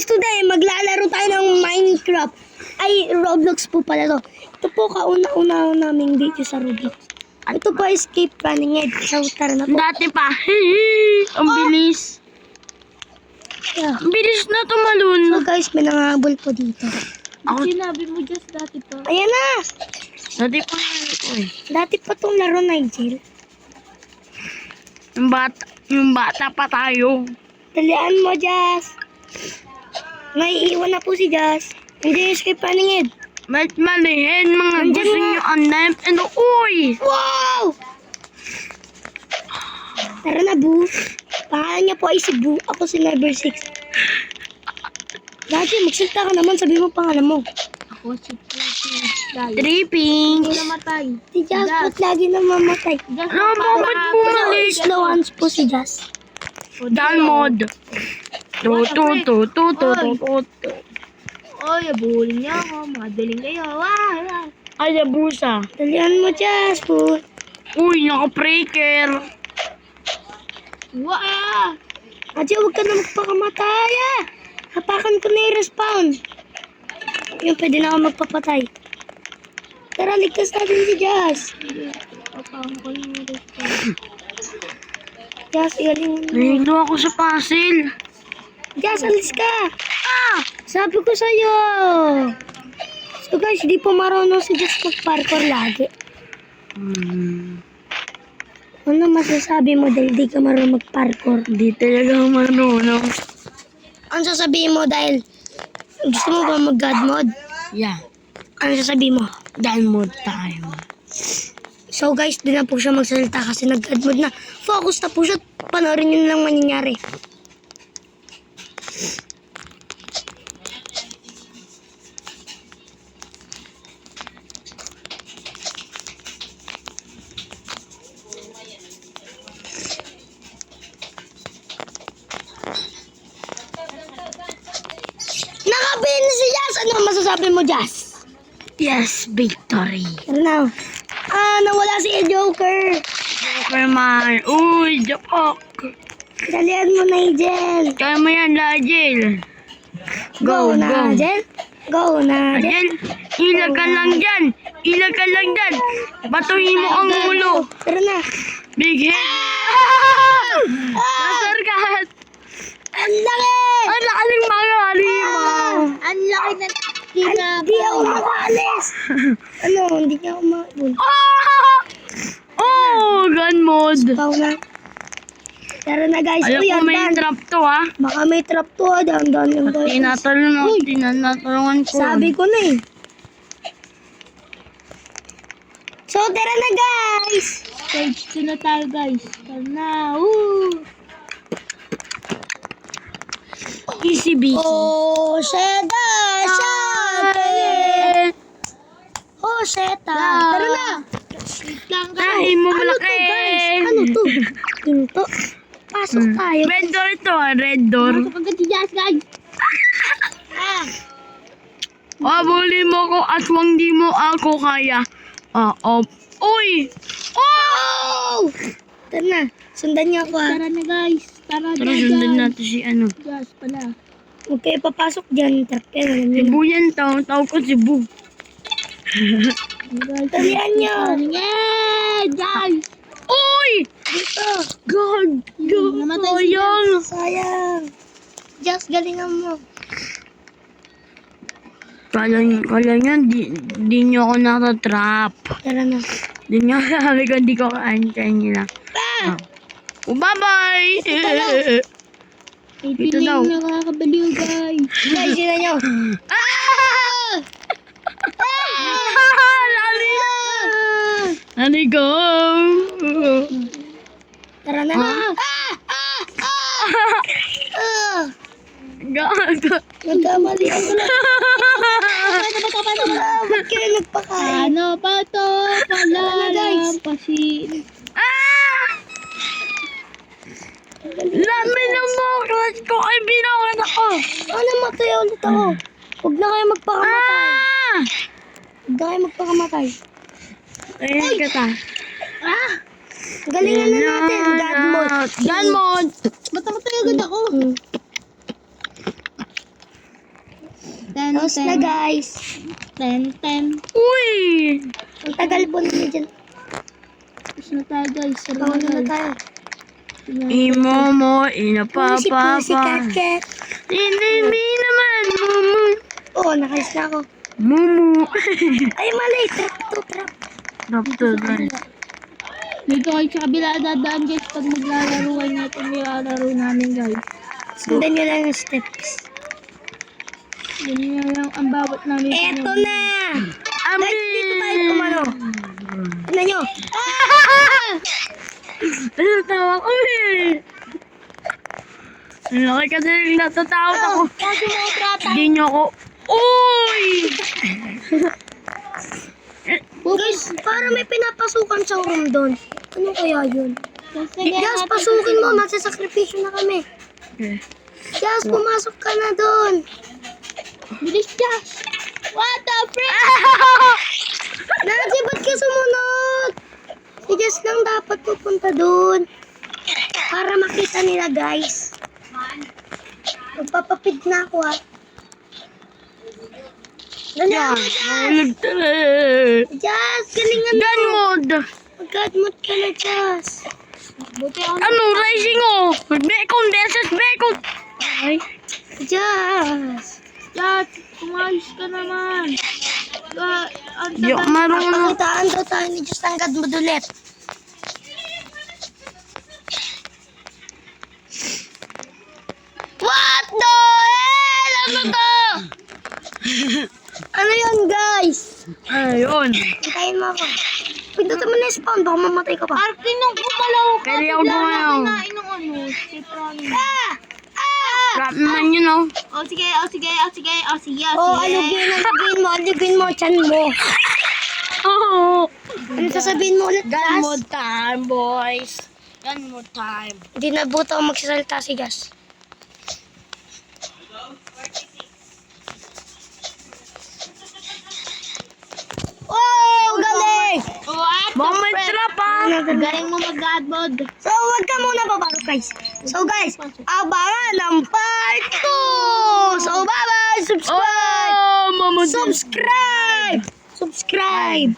guys, today maglalaro tayo ng Minecraft. Ay, Roblox po pala to. Ito po kauna-una naming video sa Roblox. Ito po escape running head. So, tara na po. Dati pa. Ang bilis. Yeah. Ang bilis na tumalun. So guys, may nangahabol po dito. Ako, Sinabi mo just dati pa. Ayan na! dati pa ano ko eh. Dati pa tong laro, Nigel. Yung bata pa tayo. Dalian mo, Jazz. Naiiwan na po si Jazz. Hindi escape running head. Ba't malihin mga gusto nyo ang knife and uy! Wow! Tara na, Boo. Pangalan niya po ay si Boo. Ako si Number 6. Dati, magsalita ka naman. Sabi mo pangalan mo. Ako si Dahil. Tripping. Hindi namatay. Si Jazz po't lagi namamatay. Just Ano ba ba't bumalik? Slow hands po si Jazz. Down mode. Tu. Oy, abulin niya ako. Madaling kayo. Wah! Ay, abusa. Dalian mo, Jazz po. Uy, naka-breaker. Wah! Ate, huwag ka na magpakamatay, ah. Hapakan ko na yung respawn. Yung pwede na ako magpapatay. Tara, ligtas natin si Jazz. Apang ko yung Jazz, igaling mo. Nahilo ako sa puzzle. Jazz, alis ka. Sabi ko sa'yo. So guys, di po marunong si Jazz mag-parkour lagi. Ano masasabi mo dahil di ka marunong mag-parkour? Hindi talaga ako marunong. Ano sasabihin mo dahil gusto mo ba mag-God mode? Yeah. Ano sasabihin mo? Down mode tayo. So guys, di na po siya magsalita kasi nag-God mode na. Focus na po siya. Panoorin nyo na lang mangyayari. Nakabili si Jazz! Ano masasabi mo, Jazz? Yes, victory. Tara na. Nawala si Joker. Okay man. Uy, Japok. Dalian mo, Nigel. Kaya mo yan, Lajel. Go, go. Nigel. Go, Nigel. Lajel, ilag ka lang dyan. Ilag ka lang dyan. Batuhin mo ang ulo. Tara na. Big head. Nasargat. Ang laki! Ang lakaling mga halimaw. Ang laki na Hindi ako makaalis. Hindi niya ako makaalis. Oh, gun mode. Ikaw na. Tara na, guys. Alam Uy, ko may yan. trap to ha. Baka may trap to, ah. Dahan-dahan lang, guys. Tinatulungan ko. Sabi ko na eh. So, tara na, guys. stage 2 na tayo, guys. Tara na. Woo! Easy busy. Oh, Sheda! Shade! Oh, Sheta! Tara na! Lang ka. Kain mo Ano malaki. to, guys? Ano to? Pinto. Pasok tayo. Red door ito ah, red door. Kapag Jazz, guys. Abuli mo ko aswang di mo ako kaya. Uy! Oh! Tara na. Sundan niyo ako, ah. Tara na, guys. Tara Tara, na, sundan guys. natin si ano. Jazz pala. Huwag kayo papasok dyan. Trap kayo. Alam niyo Si na. Bu yan, tawag ko si Bu. Talian niyo. Yeah! Jazz! Uy! Dito. God! God! Namatay si Sayang! Sayang. Just galingan mo. Kala nyo, di nyo ako natatrap. Tara na. Di nyo sabi ko, di ko kaantay nila. Oh, bye-bye! Ito daw. Nakakabaliw, guys. Guys, sila niyo. Lali! Lali, go! Tara na. Gago! Nagkamali ako lang. Ba't kayo nagpakain? Ano pa to? Palalampasin. Lami na mo! Kasi ko ay binawan ako! Matay ulit ako. Huwag na kayo magpakamatay. Huwag na kayo magpakamatay. Ayan ka ta. Galingan na natin. God mode. God mode! Ba't namatay agad ako? Tapos na guys. 10. Uy! Ang tagal po namin dyan. Tapos na tayo guys. Bawal na tayo. Imo mo, ina Pusi, pusi, cat, cat. Hindi naman, mumu. Oo, nakalis na ako. Mumu. Ay, mali. Trap to, trap. Raptor guys. Dito kayo sa kabila dadaan guys pag maglalaro kayo na itong nilalaro namin guys. Sundan nyo lang yung steps. Ganyan lang ang bawat namin. Eto na! Guys, dito tayo tumano. Tignan nyo. Ano tawa ko eh? Ang laki kasi natatakot ako. Kasi mo trata. Hindi niyo ako. Uy! Guys, para may pinapasukan sa room doon. Ano kaya yun? Kasi Jas, pasukin mo. Magsasakripisyo na kami. Okay. Jas, pumasok ka na doon. bilis Jas. What the frick? Nati, ba't ka sumunod? Si Jas lang dapat pupunta doon. Para makita nila, guys. Magpapapid na ako, ha. Dali, Jas, galingan mo. Gun mode. Mag-god mode ka na, Jas. Buti ako. Ano? Rising oh. Bacon versus bacon. Ay. Jas. Jas, umayos ka naman. Ang Di ako marunong. Pakitaan daw tayo ni Jas ng god mode ulit. What the hell? Ano to? Ano yan, guys? Ayun. Hintayin mo ako. Pindutin mo na yung spawn, baka mamatay ka pa. Arte nung kumalaw ka. Pwede ako gumayaw. Kinain ng ano. Si Prani. Rap man yun oh. Sige. Oh, alugin mo, chan mo. Oh. Ano sasabihin mo ulit, Gun Jas? mode time, boys. Gun mode time. Hindi na buto ang magsasalita si Jas. Oh, galing! What Baka may trap ah. Galing mo mag-god mode. So, wag ka muna papasok, guys. So, guys, abangan ng part 2! So, bye-bye! Subscribe! Oh, mama. Subscribe! Subscribe!